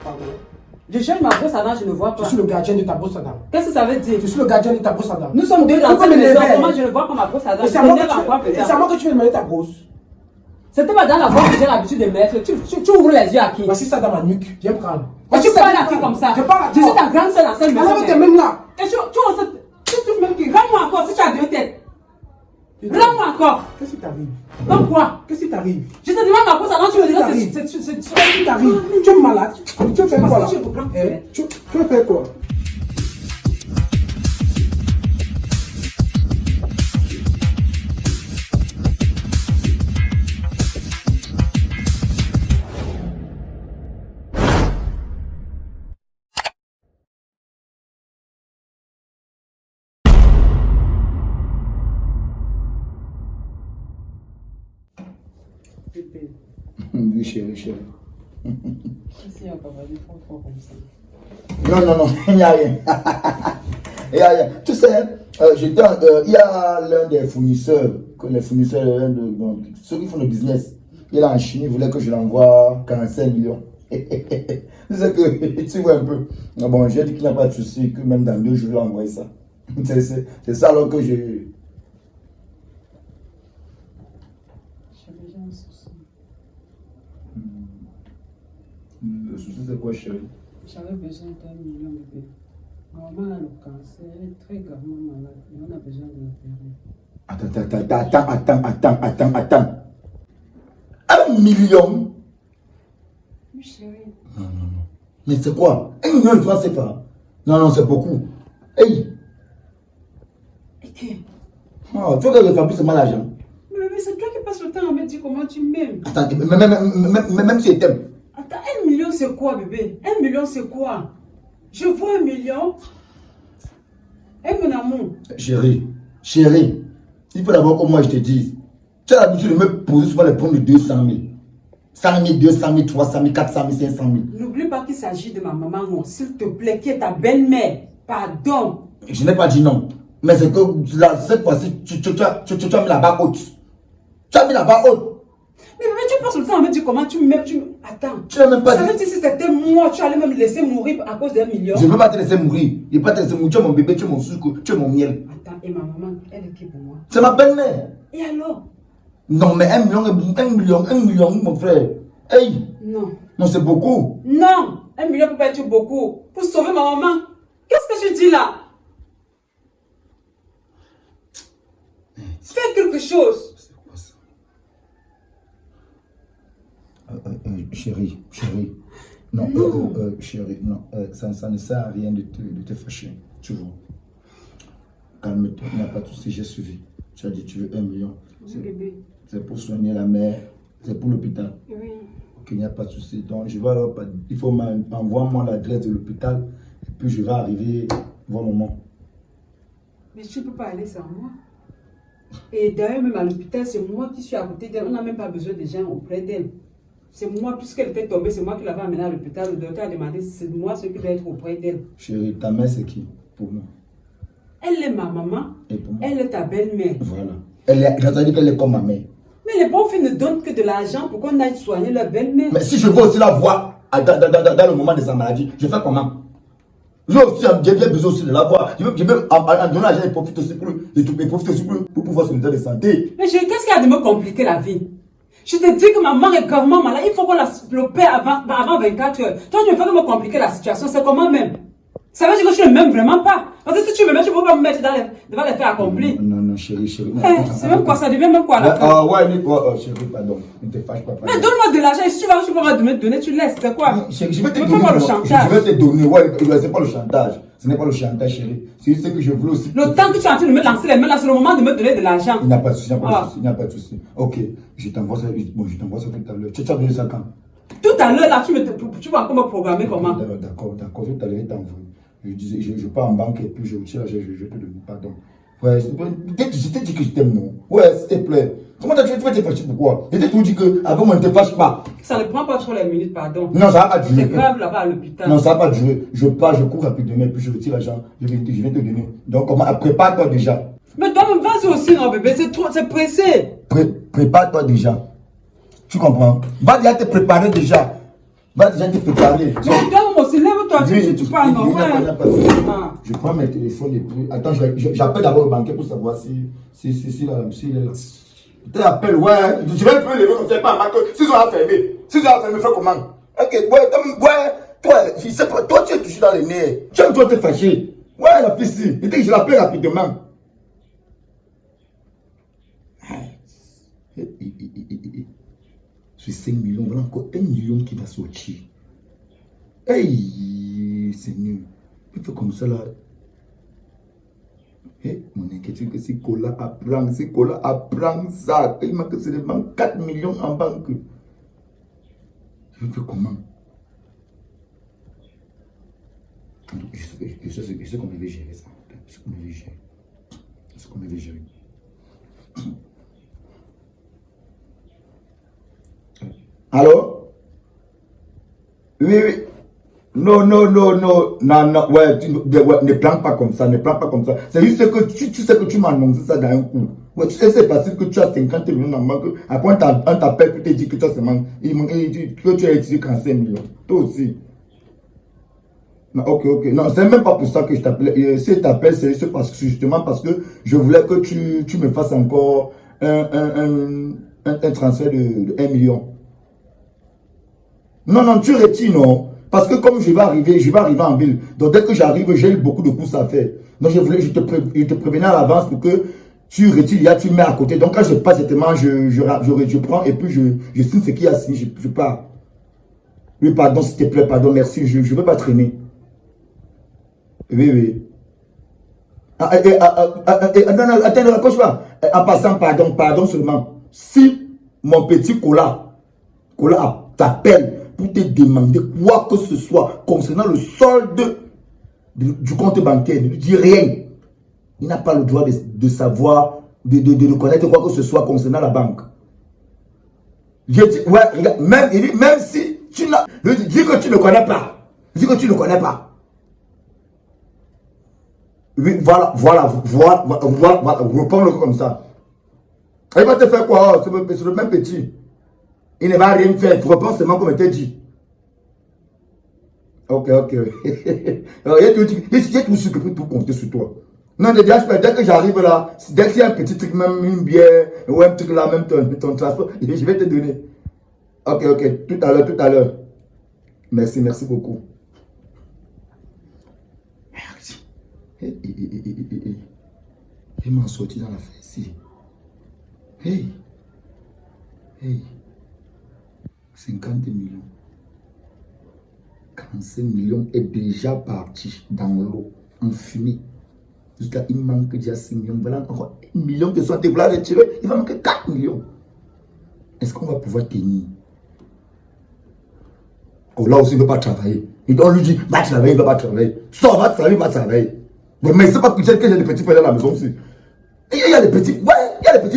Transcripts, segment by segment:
Pardon. Je cherche ma brosse à dents, je ne vois pas. Je suis le gardien de ta brosse à dents. Qu'est-ce que ça veut dire? Je suis le gardien de ta brosse à dents. Nous sommes deux dans cette maison. Comment je ne vois pas ma brosse à dents? C'est à moi que tu veux demander ta brosse. C'était pas dans la boîte que j'ai l'habitude de mettre. Tu ouvres les yeux à qui? Voici ça dans ma nuque. Viens prendre. Tu parles à qui comme ça? Je parle à Je suis ta grande soeur dans cette maison. Alors, tu es même là. Et tu touches même qui? Rends-moi encore si tu as deux têtes. Rends-moi encore. Qu'est-ce qui t'arrive? Donc quoi? Qu'est-ce qui t'arrive? Je te demande ma brosse à dents, tu me dis Qu'est-ce c'est... qui t'arrive? Tu es malade. Tu veux faire quoi là? Tu veux faire quoi? Oui, chérie. Ici, on va pas parler fort comme ça. Non, il n'y a rien. Il n'y a rien. Tu sais, il y a l'un des fournisseurs, ceux qui font le business, il est en Chine, il voulait que je l'envoie 45 millions. C'est ça que tu vois un peu. Bon, j'ai dit qu'il n'y a pas de souci, que même dans 2 jours, je vais envoyer ça. C'est ça alors que je... J'ai déjà un souci. Le souci, c'est quoi, chérie? J'avais besoin d'1 million, bébé. Maman a le cancer, elle est très gravement malade et on a besoin de l'opérer. Attends. 1 million? Oui, chérie. Non. Mais c'est quoi? 1 million de francs CFA? Non, c'est beaucoup. Hey! Et que? Oh, tu vois que les familles, c'est mal l'argent. Mais bébé, c'est toi qui passes le temps à me dire comment tu m'aimes. Attends, même si je t'aime. Attends, 1 million c'est quoi, bébé? 1 million c'est quoi? Je vois 1 million. Eh, mon amour. Chérie, il faut d'abord que moi je te dise. Tu as l'habitude de me poser souvent les problèmes de 200 000. 100 000, 200 000, 300 000, 400 000, 500 000. N'oublie pas qu'il s'agit de ma maman, non, s'il te plaît, qui est ta belle-mère. Pardon. Je n'ai pas dit non. Mais c'est que là, cette fois-ci, tu as mis la barre haute. Tu as mis la barre haute. Mais bébé, tu passes le temps à me dire comment tu m'aimes. Attends. Tu n'as même pas dit. Ça veut dire si c'était moi, tu allais me laisser mourir à cause d'1 million. Je ne veux pas te laisser mourir. Je ne veux pas te laisser mourir. Tu es mon bébé, tu es mon sucre, tu es mon miel. Attends, et ma maman, elle est qui pour moi? C'est ma belle-mère. Et alors? Non, mais 1 million, mon frère. Hey! Non, c'est beaucoup. Non! 1 million peut pas être beaucoup. Pour sauver ma maman. Qu'est-ce que tu dis là? Fais quelque chose. C'est quoi ça? Chérie. Non, chérie, non. Ça ne sert à rien de te fâcher. Tu vois. Calme-toi, il n'y a pas de souci, j'ai suivi. Tu as dit tu veux 1 million. C'est pour soigner la mère. C'est pour l'hôpital. Oui. Ok, il n'y a pas de souci. Donc, je vais alors, il faut m'envoyer l'adresse de l'hôpital. Et puis, je vais arriver voir maman. Mais tu ne peux pas aller sans moi. Et d'ailleurs, même à l'hôpital, c'est moi qui suis à côté d'elle. On n'a même pas besoin de gens auprès d'elle. C'est moi, puisqu'elle était tombée, c'est moi qui l'avais amenée à l'hôpital. Le docteur a demandé si c'est moi ce qui doit être auprès d'elle. Chérie, ta mère, c'est qui pour moi? Elle est ma maman. Et pour moi? Elle est ta belle-mère. Voilà. Elle dit qu'elle est comme ma mère. Mais les bons filles ne donnent que de l'argent pour qu'on aille soigner leur belle-mère. Mais si je veux aussi la voir dans le moment de sa maladie, je fais comment? J'ai bien besoin aussi de la voir. Je veux en donner l'argent, il profite aussi pour pouvoir se mettre de santé. Mais qu'est-ce qu'il y a de me compliquer la vie? Je te dis que ma maman est gravement malade. Il faut qu'on l'opère avant 24 heures. Toi, tu me fais me compliquer la situation. C'est comment même? Ça veut dire que je ne m'aime vraiment pas. Parce que si tu me mets, tu ne peux pas me mettre devant les faits accomplis. Non, chérie. C'est même quoi? Ça devient même quoi là? Chérie, pardon. Ne te fâche pas. Mais donne-moi de l'argent. Et si tu vas, me donner, tu laisses. C'est quoi? Chérie, je vais te donner. Fais-moi le chantage. Je vais te donner. Ouais, c'est pas le chantage. Ce n'est pas le chantage, chérie. C'est ce que je voulais aussi. Le temps que tu es en train de me lancer les mains là, c'est le moment de me donner de l'argent. Il n'y a pas de souci, il n'y a pas de souci. Ok, je t'envoie ça tout à l'heure. Tu as donné ça quand? Tout à l'heure là, tu vas encore me programmer comment? D'accord, tout à l'heure, t'envoie. Je pars en banque et puis je retire, je te donne, pardon. Ouais, je t'ai dit que je t'aime, non? Ouais, s'il te plaît. Comment tu vas te fâcher, pourquoi? Je t'ai tout dit qu'avant moi, ne te fâche pas. Ça ne prend pas trop les minutes, pardon. Non, ça va pas durer. C'est grave là-bas à l'hôpital. Non, ça va pas durer. Je pars, je cours rapidement et puis je retire l'argent. Je viens te donner. Donc, prépare-toi déjà. Mais toi, vas-y aussi, non, bébé, c'est pressé. Prépare-toi déjà. Tu comprends? Va déjà te préparer déjà. Va déjà te préparer. Mais toi aussi, lève-toi, tu parles, non? Je prends mes téléphones et puis. Attends, j'appelle d'abord le banquier pour savoir s'il est là. Tu appelles, ouais. Je vais plus lever comme ça, pas marquer. Si ils ont fermé, fais comment? Ok, ouais, toi, tu es toujours dans les nez. Tu aimes toi te fâcher. Ouais, la fille, il dit que je l'appelle rapidement. Sur 5 millions, voilà encore 1 million qui va sortir. Hey, Seigneur, il fait comme ça là. Hey, mon inquiétude que si Kola apprend ça, il m'a que c'est 4 millions en banque. Je fais comment? Je sais qu'on devait gérer ça. Je sais qu'on devait gérer. Allô? Oui. Non, ouais, ne plante pas comme ça, C'est juste que tu sais que tu m'as annoncé ça dans un coup. Ouais, tu sais, c'est facile que tu as 50 millions en banque. Après, on t'appelle pour te dire que tu as seulement, que tu as utilisé 45 millions. Toi aussi. Non, ok. Non, c'est même pas pour ça que je t'appelais. Si je t'appelle, c'est juste justement parce que je voulais que tu me fasses encore un transfert de 1 million. Non, tu retires, non. Parce que comme je vais arriver en ville. Donc dès que j'arrive, j'ai beaucoup de courses à faire. Donc je te prévenais à l'avance pour que tu retires, là, tu mets à côté. Donc quand je passe, je prends et puis je signe ce qu'il y a signé, je pars. Oui, pardon, s'il te plaît, pardon, merci, je ne veux pas traîner. Oui. Non, attends, ne raccroche pas. En passant, pardon seulement. Si mon petit Kola t'appelle pour te demander quoi que ce soit concernant le solde du compte bancaire, ne lui dis rien. Il n'a pas le droit de savoir, de connaître quoi que ce soit concernant la banque. J'ai dit, ouais, regarde, même si tu n'as... Dis que tu ne connais pas. Oui, voilà, reprends-le comme ça. Il va te faire quoi? C'est le même petit. Il ne va rien faire. Tu reprends seulement comme il t'a dit. Ok. Il y a tout ce que peut tout compter sur toi. Non, dès que j'arrive là, dès qu'il y a un petit truc, même une bière, ou un truc là, même ton transport, je vais te donner. Ok, tout à l'heure. Merci beaucoup. Merde. Je m'en sorti dans la fin ici. Hey. 50 millions. 45 millions est déjà parti dans l'eau, en fumée. Jusqu'à il manque déjà 6 millions. Voilà encore 1 million que soit te vouloir retirer. Il va manquer 4 millions. Est-ce qu'on va pouvoir tenir? Oh, là aussi, il ne veut pas travailler. On lui dit, va travailler, il ne va pas travailler. Sors, va travailler. Mais c'est pas que j'ai des petits frères dans la maison aussi. Il y a des petits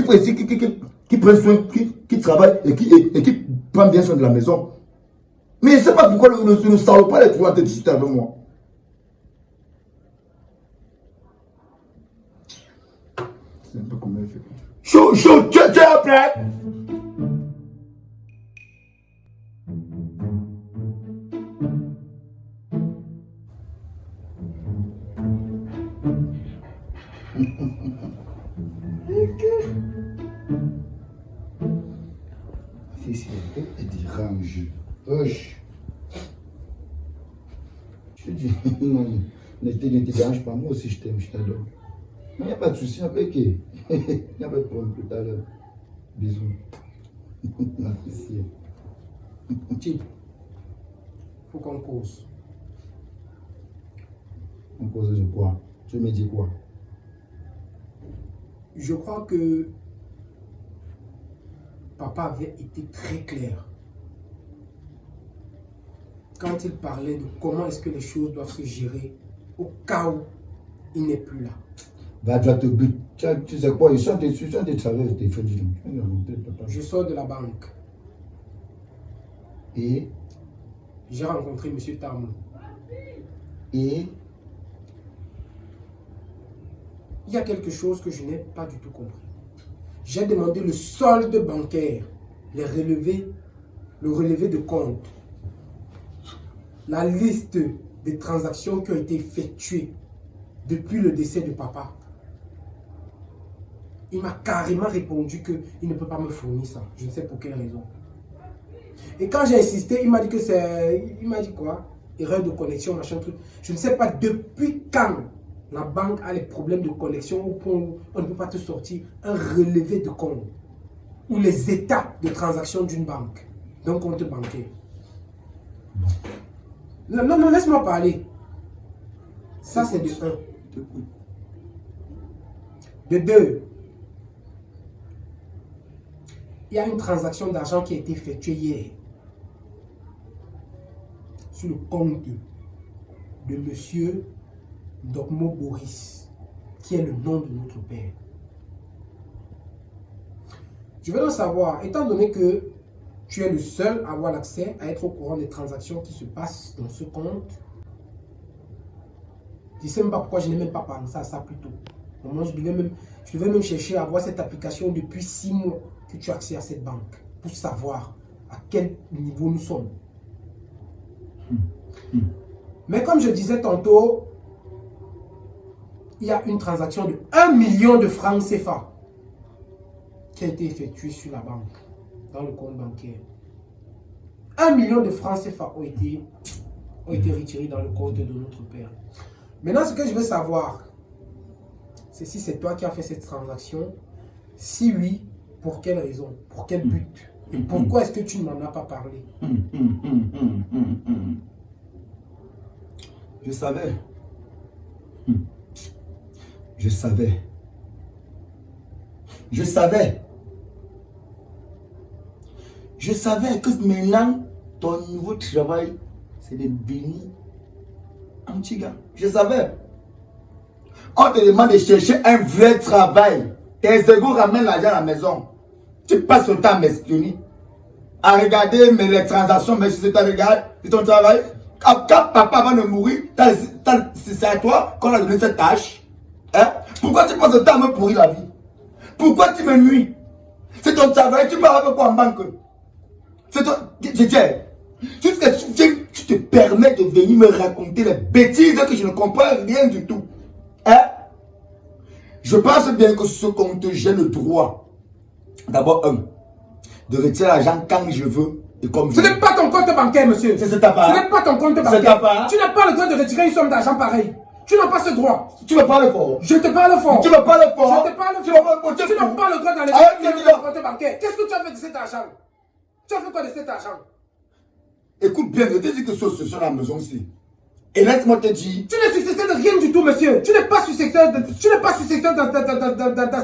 frères ici qui prennent soin, qui travaillent et qui prennent bien soin de la maison. Mais je ne sais pas pourquoi le salopard est toujours en train de discuter avec moi. C'est un peu comment il fait. Chaud, tu es prêt? Ici, elle dit range. Je dis, non, ne te dérange pas, moi aussi je t'aime, je t'adore. Il n'y a pas de souci avec elle. Il n'y a pas de problème tout à l'heure. Bisous. Ici. Type, faut qu'on cause. On cause de quoi? Tu me dis quoi? Je crois que papa avait été très clair quand il parlait de comment est-ce que les choses doivent se gérer au cas où il n'est plus là. Bah, tu sais quoi, ils sont des travailleurs, des frais. Je sors de la banque. Et j'ai rencontré M. Tamou. Et il y a quelque chose que je n'ai pas du tout compris. J'ai demandé le solde bancaire, le relevé de compte. la liste des transactions qui ont été effectuées depuis le décès de papa. Il m'a carrément répondu qu'il ne peut pas me fournir ça. Je ne sais pour quelle raison. Et quand j'ai insisté, il m'a dit que c'est... Il m'a dit quoi? Erreur de connexion, machin truc. Je ne sais pas depuis quand la banque a les problèmes de connexion au point où on ne peut pas te sortir un relevé de compte ou les étapes de transaction d'une banque, d'un compte bancaire. Non, non, laisse-moi parler. Ça, c'est de 1. De 2. Il y a une transaction d'argent qui a été effectuée hier sur le compte de monsieur Dokmo Boris, qui est le nom de notre père. Je veux donc savoir, étant donné que tu es le seul à avoir l'accès, à être au courant des transactions qui se passent dans ce compte, je ne sais même pas pourquoi je n'ai même pas pensé à ça plus tôt. Moi, je devais même chercher à avoir cette application depuis 6 mois que tu as accès à cette banque pour savoir à quel niveau nous sommes. Mais comme je disais tantôt, il y a une transaction de 1 million de francs CFA qui a été effectuée sur la banque, dans le compte bancaire. 1 million de francs CFA ont été retirés dans le compte de notre père. Maintenant, ce que je veux savoir, c'est si c'est toi qui as fait cette transaction. Si oui, pour quelle raison? Pour quel but? Et pourquoi est-ce que tu ne m'en as pas parlé? Je savais. Je savais. Je savais. Je savais que maintenant, ton nouveau travail, c'est de bénir un petit gars. Je savais. On te demande de chercher un vrai travail. Tes égos ramènent l'argent à la maison. Tu passes le temps à m'espionner, à regarder les transactions, mais je te regarde, c'est ton travail. Quand papa va de mourir, c'est à toi qu'on a donné cette tâche. Hein? Pourquoi tu passes le temps à me pourrir la vie? Pourquoi tu me nuis? C'est ton travail, tu parles avec quoi en banque? C'est ton... Tu te permets de venir me raconter les bêtises que je ne comprends rien du tout. Hein? Je pense bien que ce compte, j'ai le droit, d'abord, de retirer l'argent quand je veux et comme je veux. Ce n'est pas ton compte bancaire, monsieur. C'est ta part. Ce n'est pas ton compte bancaire. Tu n'as pas le droit de retirer une somme d'argent pareille. Tu n'as pas ce droit. Tu me parles fort. Je te parle fort. Tu me parles fort. Je te parle fort. Tu n'as pas le droit d'enlever ton compte bancaire. Qu'est-ce que tu as fait de cet argent? Tu as fait quoi de cet argent? Écoute bien, je te dis que ce sont la maison ici. Et laisse-moi te dire. Tu n'es successeur de rien du tout, monsieur. Tu n'es pas successeur dans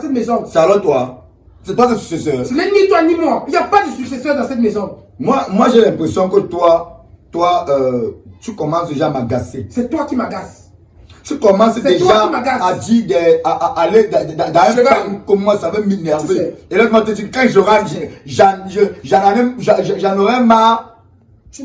cette maison. C'est alors toi. C'est toi le successeur. Ce n'est ni toi ni moi. Il n'y a pas de successeur dans cette maison. Moi j'ai l'impression que toi, tu commences déjà à m'agacer. C'est toi qui m'agaces. Tu commences déjà à dire, à aller dans un temps comme moi, ça va m'énerver. Et laisse-moi te dire, quand je rentre, j'en aurais marre. Je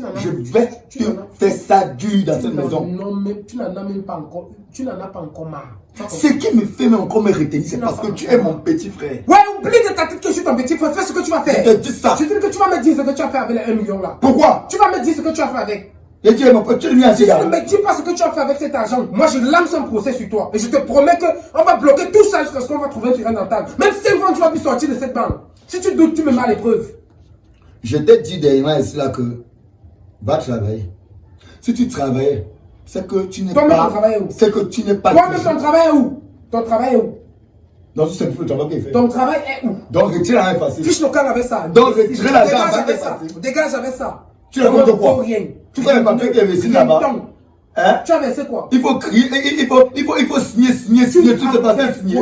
vais te faire ça dur dans cette maison. Non, mais tu n'en as même pas encore. Tu n'en as pas encore marre. Ce qui me fait encore me retenir, c'est parce que tu es mon petit frère. Ouais, oublie de ta tête que je suis ton petit frère. Fais ce que tu vas faire. Je te dis ça. Je te dis que tu vas me dire ce que tu as fait avec les 1 million là. Pourquoi? Tu vas me dire ce que tu as fait avec. Et tu es mon pote, tu es venu Si tu ne me dis pas ce que tu as fait avec cet argent, moi je lance un procès sur toi. Et je te promets qu'on va bloquer tout ça jusqu'à ce qu'on va trouver un terrain d'entente. Même 5 ans, tu vas plus sortir de cette banque. Si tu doutes, tu me mets à l'épreuve. Je t'ai dit derrière ici là que va travailler. Si tu travaillais, c'est que tu n'es pas. Toi-même, ton travail est où? C'est que tu n'es pas. Toi-même, ton travail est où? Ton travail est où? Non, c'est le travail qui est fait. Ton travail est où? Donc retire l'argent facile. Fiche local avec ça. Donc retire l'argent avec ça. Dégage avec ça. Tu as compte quoi? Rien. Tu connais pas papier qui est versé là-bas? Hein? Tu as versé quoi? Il faut crier, il faut signer, tout se passe signer.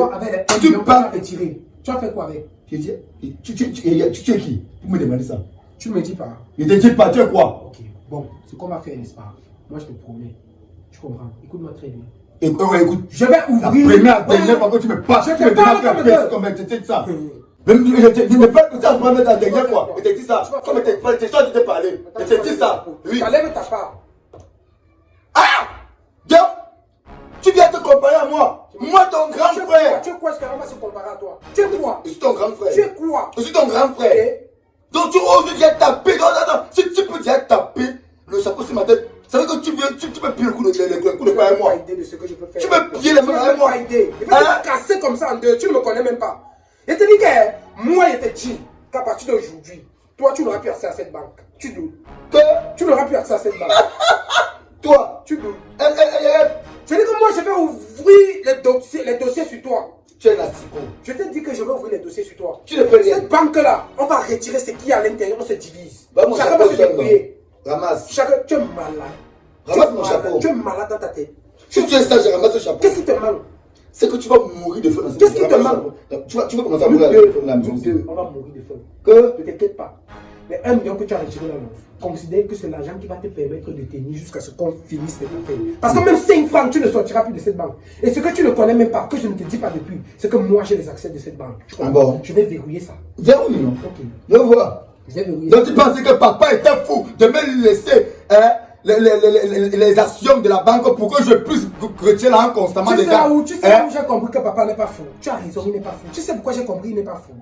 Tu as retiré. Tu as fait quoi avec? Tu es qui? Pour me demander ça. Tu me dis pas. Ne te dis pas, tu es quoi? Ok, bon, ce qu'on va faire, n'est-ce pas? Moi, je te promets. Tu comprends? Écoute-moi très bien. Écoute, je vais ouvrir. La première fois que tu me parles, tu me demandes comme tu te dis ça. Je ne pas que ça, moi, la dernière fois. Je te dis ça. Comme tu t'es parlé. Je te dis ça. Oui. Tu enlèves ta part. Ah! Dieu! Tu viens te comparer à moi. Moi, ton grand frère. Tu es quoi, est-ce qu'on va se comparer à toi? Tu es quoi? Je suis ton grand frère. Tu es quoi? Je suis ton grand frère. Donc tu oses dire taper. Non. Si tu peux dire taper, le chapeau sur ma tête, Ça veut dire que tu peux piller le coup de poing avec moi. Idée de ce que je peux faire. Tu peux piller les mains avec moi. Il va te casser comme ça en deux. Tu ne me connais même pas. Je te dis que moi, je te dis qu'à partir d'aujourd'hui, toi, tu n'auras plus accès à cette banque. Tu doutes. Tu n'auras plus accès à cette banque. Toi, tu doutes. Je dis que moi, je vais ouvrir les dossiers sur toi. Tu es nastico. Je te dis que je vais ouvrir les dossiers sur toi. Tu ne peux rien. Cette banque-là, on va retirer ce qu'il y a à l'intérieur, on se divise. Bah, mon Chacun va se débrouiller. Ramasse. Chacun, tu es malade. Ramasse mon chapeau. Tu es malade dans ta tête. Si tu es sage, ramasse le chapeau. Qu'est-ce qui te manque? C'est que tu vas mourir de faim dans cette Qu'est-ce qui te manque? Tu vas commencer à mourir de la maison. On va mourir de faim. Que? Ne t'inquiète pas. Les 1 million que tu as retiré là, considère que c'est l'argent qui va te permettre de tenir jusqu'à ce qu'on finisse cette affaire. Parce que même 5 francs, tu ne sortiras plus de cette banque. Et ce que tu ne connais même pas, que je ne te dis pas depuis, c'est que moi j'ai les accès de cette banque. Ah bon? Je vais verrouiller ça. Verrouille, non? Ok. Je vois. Je vais verrouiller. Donc tu pensais que papa était fou de me laisser les actions de la banque pour que je puisse retirer l'argent constamment Tu des sais gars. où j'ai compris que papa n'est pas fou. Tu as raison, il n'est pas fou. Tu sais pourquoi j'ai compris qu'il n'est pas fou?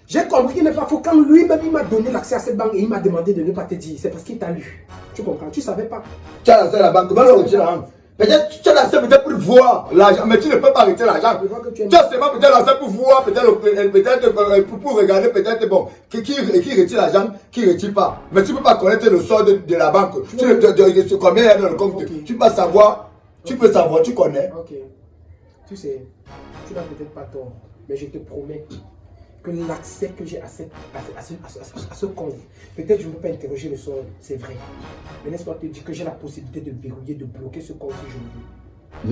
J'ai compris qu'il n'est pas fou quand lui-même il m'a donné l'accès à cette banque et il m'a demandé de ne pas te dire. C'est parce qu'il t'a lu. Tu comprends? Tu ne savais pas. Tu as l'accès à la banque, comment le retirer l'argent? Peut-être tu as l'accès peut-être pour voir l'argent, mais tu ne peux pas retirer l'argent. Tu as seulement peut-être l'accès pour voir, peut-être pour regarder, peut-être bon, qui retire l'argent, qui ne retire pas. Mais tu ne peux pas connaître le sort de la banque. Tu ne sais combien il y a dans le compte. Okay. Tu peux savoir, tu peux savoir, tu connais. Ok. Tu sais, tu n'as peut-être pas tort, mais je te promets que l'accès que j'ai à ce compte, peut-être je ne peux pas interroger le sort, c'est vrai. Mais laisse-moi te dire que j'ai la possibilité de verrouiller, de bloquer ce compte si je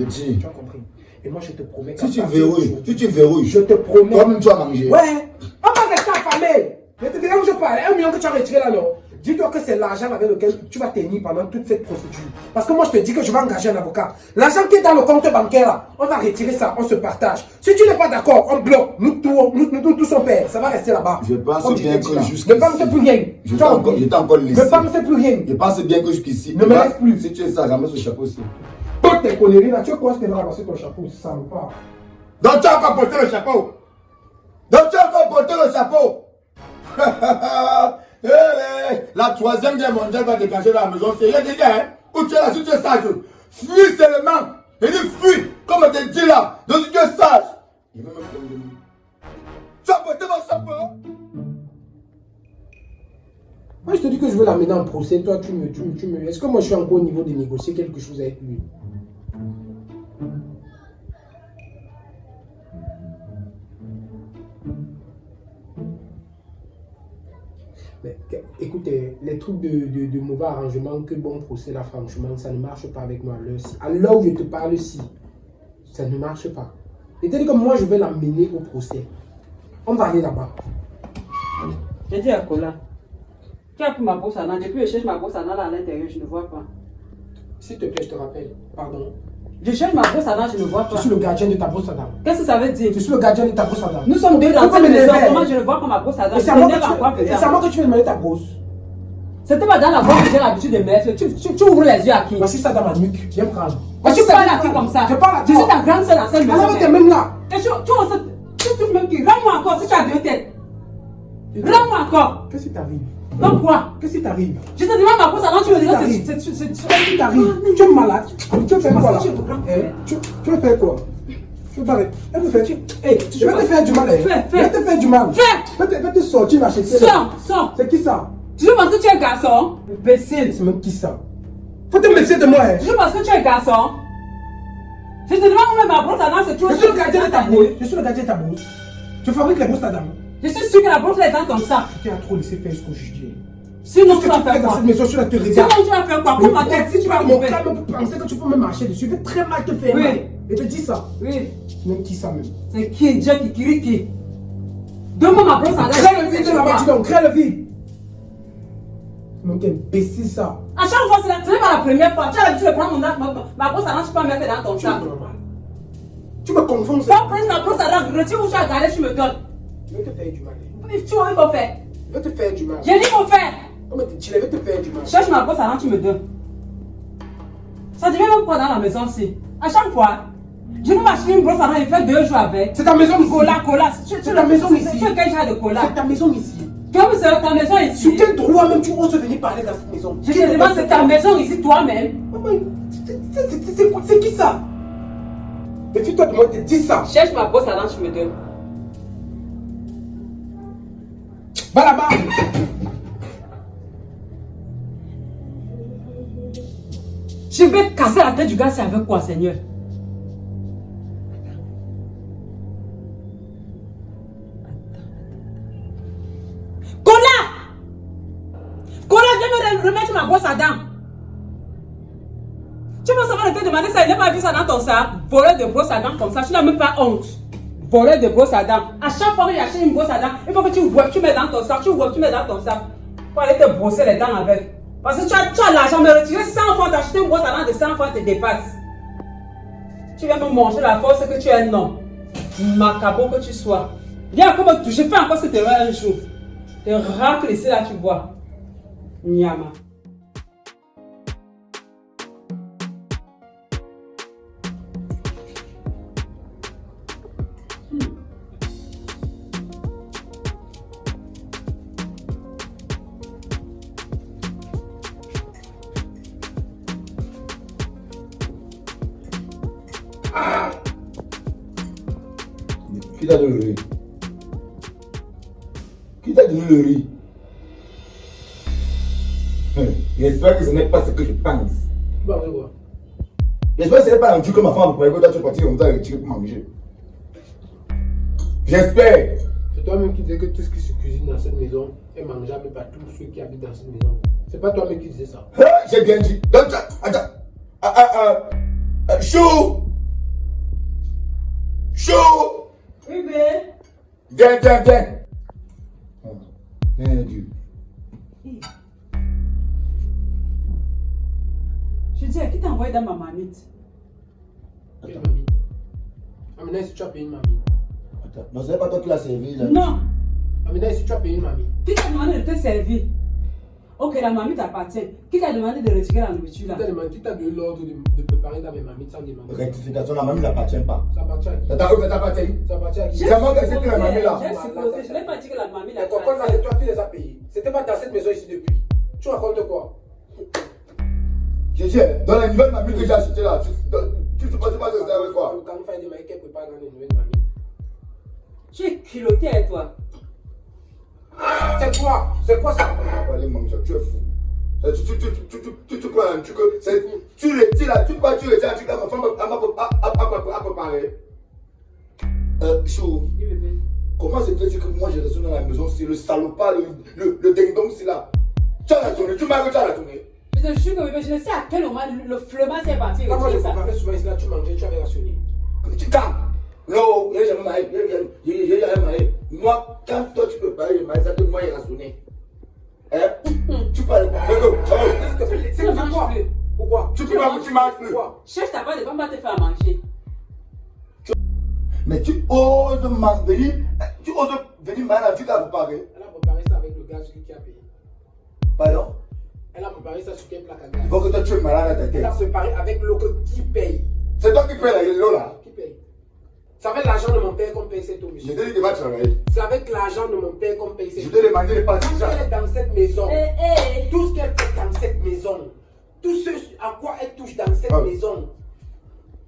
veux. Je dis. Tu as compris? Et moi je te promets que si tu verrouilles, je te promets. Toi-même tu vas manger. Ouais, on va rester affamé. Mais tu vois où je parle, 1 million que tu as retiré là, non? Dis-toi que c'est l'argent avec lequel tu vas tenir pendant toute cette procédure. Parce que moi, je te dis que je vais engager un avocat. L'argent qui est dans le compte bancaire, là, on va retirer ça, on se partage. Si tu n'es pas d'accord, on bloque. Nous tous on perd. Ça va rester là-bas. Je pense bien que jusqu'ici... Ne pense plus rien. Je t'ai encore laissé. Ne pense plus rien. Je pense bien que jusqu'ici... Ne me laisse plus. Si tu es ça, ramasse ce chapeau aussi. Toutes tes conneries là, tu crois que tu vas ramasser ton chapeau, ça ou pas? Donc tu as encore porté le chapeau. La 3e guerre mondiale va dégager la maison. C'est rien de dire, hein? Où tu es là, si tu es sage, fuis seulement. Il dit fuis, comme on te dit là. Donc si tu es sage, il va me prendre de nous. Tu as porté mon chapeau? Moi, je te dis que je veux l'amener en procès. Toi, tu me... Est-ce que moi, je suis encore au niveau de négocier quelque chose avec lui? Mais écoutez, les trucs de mauvais arrangement, que bon procès là, franchement, ça ne marche pas avec moi. À l'heure où je te parle, si, ça ne marche pas. C'est-à-dire que moi, je vais l'amener au procès. On va aller là-bas. J'ai dit à Kola, tu as pris ma brosse à dents. Depuis que je cherche ma brosse à dents là à l'intérieur, je ne vois pas. S'il te plaît, je te rappelle. Pardon. Je cherche ma brosse à dents, je ne vois pas. Je suis le gardien de ta brosse à dents. Qu'est-ce que ça veut dire? Je suis le gardien de ta brosse à dents. Nous sommes deux dans cette maison. Comment je ne vois pas ma brosse à dents? Et c'est à moi que tu veux demander ta brosse. C'était pas dans la brosse que j'ai l'habitude de mettre. Tu ouvres les yeux à qui? Voici ça dans ma nuque. Viens me prendre. Mais tu parles à qui comme ça? Je parle à toi. Je suis ta grande soeur dans cette maison. Alors, tu es même là. Et tu même qui? Rends-moi encore si tu as 2 têtes. Rends-moi encore. Qu'est-ce qui t'arrive? Donc quoi? Qu'est-ce qui t'arrive? Je te demande ma brosse à dents, tu me dis que qu'est-ce qui t'arrive? Tu es malade? Tu veux faire quoi là? Tu veux faire quoi? Tu veux t'arrêter? Je vais te faire du mal. Je vais te faire du mal. Je vais te sortir la chaise. Sors. C'est qui ça? Tu penses que tu es un garçon? Imbécile. C'est même qui ça? Faut te méfier de moi. Tu penses que tu es un garçon? Je te demande où est ma brosse à dents, c'est toi. Je suis le gardien de ta brosse. Je suis le gardien de ta brosse. Je fabrique les brosses à dents. Je suis sûr que la brosse est dans comme ça. Tu as trop laissé faire ce que je dis. Sinon, tu vas faire dans quoi? cette maison, je te regarde. Sinon, tu vas faire quoi? Comme ma tête, si tu vas mon mourir. calme pour penser que tu peux me marcher dessus. Je vais très mal te faire. Oui. Mal. Et te dis ça. Oui. Même qui ça même? C'est qui? Dieu qui crie qui? Donne-moi ma brosse à dents. Crée le vide de là-bas, dis donc. Crée le vide. Donc, imbécile ça. À chaque fois, ce n'est pas la première fois. Tu as l'habitude de prendre ma brosse à dents, tu peux mettre dans ton sac. Tu me confonds. Tu vas prendre ma brosse à dents, retire où tu as gardé, tu me donnes. Je vais te faire du mal. Tu vois, il faut faire. Je vais te faire du mal. J'ai dit faut faire. On me dit, je vais te faire du mal. Cherche ma brosse à dents, tu me donnes. Ça devient même quoi dans la maison aussi? À chaque fois, je vais m'acheter une brosse à dents et faire 2 jours avec. C'est ta maison ici. Cola. C'est ta maison ici. Tu veux quel genre de cola? C'est ta maison ici. Comme c'est ta maison ici. Sur quel droit même tu oses venir parler dans cette maison? Je te demande, c'est ta maison ici toi-même. C'est qui ça? Méfie-toi de moi, te dis ça. Cherche ma brosse à dents, tu me donnes. Va là-bas. Je vais casser la tête du gars, c'est avec quoi, Seigneur? Kola, viens me remettre ma brosse à dents. Tu penses avoir te demander ça, il n'a pas vu ça dans ton sac. Voler de brosse à dents comme ça, tu n'as même pas honte. Voler de brosse à dents. À chaque fois que j'achète une brosse à dents, il faut que tu mets dans ton sac, tu mets dans ton sac. Pour aller te brosser les dents avec. Parce que tu as l'argent, me retirer 100 fois, d'acheter une brosse à dents de 100 fois, te dépasse. Tu viens me manger la force que tu es un homme. Macabo que tu sois. Viens encore me toucher, fais encore cette erreur un jour. Te racle ici là, tu vois. Nyama. Qui t'a donné le riz? Qui t'a donné le riz? J'espère que ce n'est pas ce que je pense. Tu vas voir. J'espère que ce n'est pas un truc que ma femme pourrait que tu es parti comme ça et retirer pour manger. J'espère. C'est toi-même qui disais que tout ce qui se cuisine dans cette maison est mangeable par tous ceux qui habitent dans cette maison. C'est pas toi-même qui disais ça. J'ai bien dit. Donc, attends. Chou! Chou! Oui, mais. Viens. Viens, Dieu. Je dis, qui t'a envoyé dans ma mamite? Quelle mamie? Amina, est-ce que tu as payé une mamie? Attends, non, c'est pas toi qui l'as servi là. Non. Amina, est-ce que tu as payé une mamie? Qui t'a demandé de te servir? Ok, la mamie t'appartient. Qui t'a demandé de retirer la nourriture là? Qui t'a donné l'ordre de préparer dans mes mamies sans demander? Rectification, la mamie n'appartient pas. Ça appartient à qui? Ça t'appartient. Ça appartient à qui? C'est moi qui ai dit que la mamie là. J'ai supposé, je n'ai pas dit que la mamie Les l'a copains, là, c'est toi qui les as payés. C'était pas dans cette maison ici depuis. Tu racontes quoi? Je dis, dans la nouvelle mamie que j'ai achetée là, tu ne penses pas que c'est avec quoi? Quand il fallait des qu'elle prépare dans les nouvelles mamies. Tu es culotté avec toi. C'est quoi? C'est quoi ça? Allez, maman, tu es fou. Tu prends un truc, tu retires là, tu retires un truc à ma femme à préparer. Chou, Oui, bébé. comment c'est fait que moi j'ai reçu dans la maison, c'est le salopard, le ding-dong, c'est là. Tu as la tournée, tu m'as la tournée. Je te jure que bébé, je ne sais à quel moment le fleurin s'est parti. Quand moi je retirer ça. préparais souvent ici là, tu mangeais, tu avais rationné. Tu calmes. Non, il n'y a jamais marié. Il n'y a jamais marié. Moi, quand toi tu peux parler de mariage, ça te moi il a sonné. Hein? Tu parles. C'est quoi? Pourquoi? Tu manges plus. Pourquoi? Cherche ta part de femme va te faire manger. Mais tu oses venir, tu oses venir marier, tu t'as préparé. Elle a préparé ça avec le gaz qui a payé. Pardon? Elle a préparé ça sur quelle plaque à gaz? Il faut que toi tu es malade à ta Elle a tête. préparé avec l'eau qui paye. C'est toi qui paye l'eau là. Qui paye? C'est avec l'argent de mon père qu'on paye cette eau, Je monsieur. te dis que tu vas travailler. C'est avec l'argent de mon père qu'on paye cette Je eau. te demandé de partir Tout ce ça. qu'elle est dans cette maison, Eh. tout ce qu'elle fait dans cette maison, tout ce à quoi elle touche dans cette maison,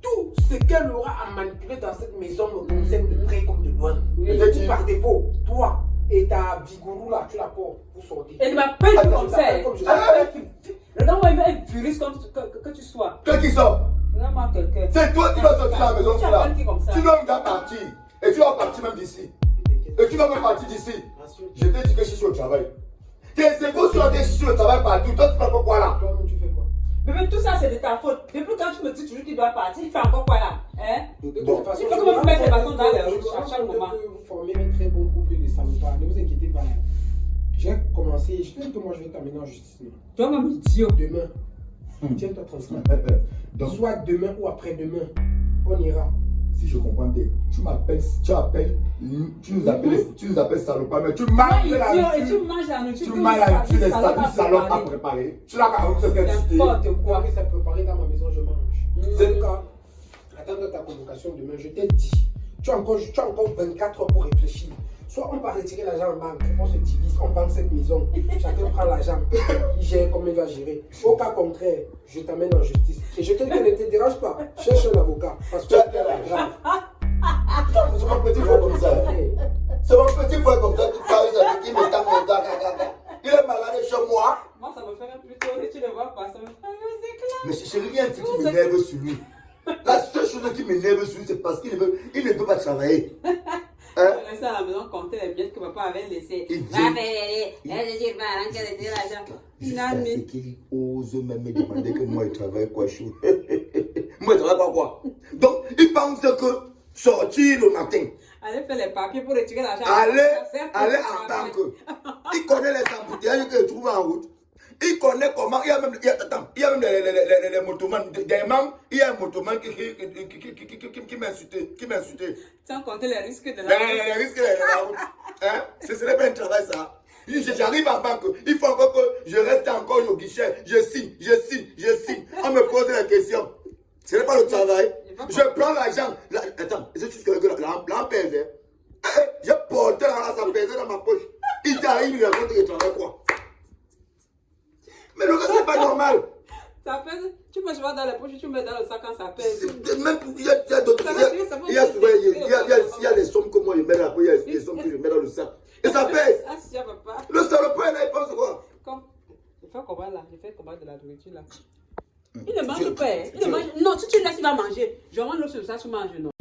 tout ce qu'elle aura à manipuler dans cette maison me concerne de près comme de loin. Peut-être Par défaut, toi et ta vigourou là, tu la portes pour sortir. Elle ne m'appelle plus comme ça. Comme je Regarde-moi, il va être virus que tu sois. Quel qui sort? Regarde-moi quelqu'un. C'est toi qui vas sortir de la maison Tu là. appelles qui comme ça? Tu dois partir. Et tu vas partir même d'ici. Et tu vas même partir d'ici. Je t'ai dit que je suis sur le travail. Tes égos sont sur le travail partout. Toi, tu fais quoi là? Toi-même, tu fais quoi? Bébé, tout ça c'est de ta faute. Depuis quand tu me dis toujours que tu dois partir, il fait encore quoi là? Hein? De Bon. toute façon, Il faut que vous mettez les bâtons dans les roues à chaque moment. Vous formez un très bon couple de salopards. Ne vous inquiétez pas. J'ai commencé, je pense que moi je vais t'amener en justice. Tu vois, même idiot. Demain, tiens-toi tranquille. Donc, Soit demain ou après-demain, on ira. si je comprends bien, tu nous appelles, tu nous appelles salopard, mais tu Toi, manges idiot, la et nourriture. tu manges la nourriture. Tu manges la nourriture des salopes salopes à préparer. préparer. Tu l'as pas réussi à faire citer. N'importe Quoi quoi. que ça préparé dans ma maison, je mange. C'est le cas. Attends ta convocation demain, je t'ai dit. Tu as encore 24 heures pour réfléchir Soit on va retirer l'argent en banque, on se divise, on vend cette maison, chacun prend l'argent, il gère comme il va gérer. Au cas contraire, je t'amène en justice. Et je te dis, ne te dérange pas, cherche un avocat. Parce que c'est grave. C'est mon petit frère comme ça. C'est mon petit frère comme ça qui parle, il me tape mon gars. Il est malade chez moi. Moi, ça me ferait plutôt rire, tu ne vois pas, ça me ferait éclater. Mais chérie, il y a un truc qui m'énerve sur lui. La seule chose qui m'énerve sur lui, c'est parce qu'il ne veut pas travailler. Hein? Je laissais à la maison compter les billettes que papa avait laissées. Jusqu'à qu'il ose même me demander que moi, je travaille quoi, chou. Moi, je travaille quoi. Donc, il pense que sortir le matin. Allez faire les papiers pour retirer l'argent. Aller en banque. Il connaît les embouteillages qu'il trouve en route. Il connaît comment. Il y a même les motomans. Il y a un motoman qui m'insultait. Sans compter les risques de la route. Les risques de la route. Hein? Ce serait pas un travail, ça. J'arrive en banque. Il faut encore que je reste encore au guichet. Je signe. On me pose la question. Ce n'est pas le travail. Je prends l'argent. Attends, c'est juste que l'an pèse. J'ai porté l'argent, ça pesait dans ma poche. Il t'arrive, il raconte que je travaille quoi. Mais le gars, c'est pas normal. Ça pèse. Tu peux jouer dans la poche, tu mets dans le sac quand ça pèse. Même, il y a d'autres. Il y a des sommes que moi je mets dans la poche, il y a des sommes que je mets dans le sac. Et ça pèse. Ah, si, papa. Le salopard, là, il pense quoi? Il fait comment là? Il fait comment de la nourriture là? Il ne mange pas. Non, si tu laisses, il va manger. Je rentre l'eau sur ça, tu manges, non.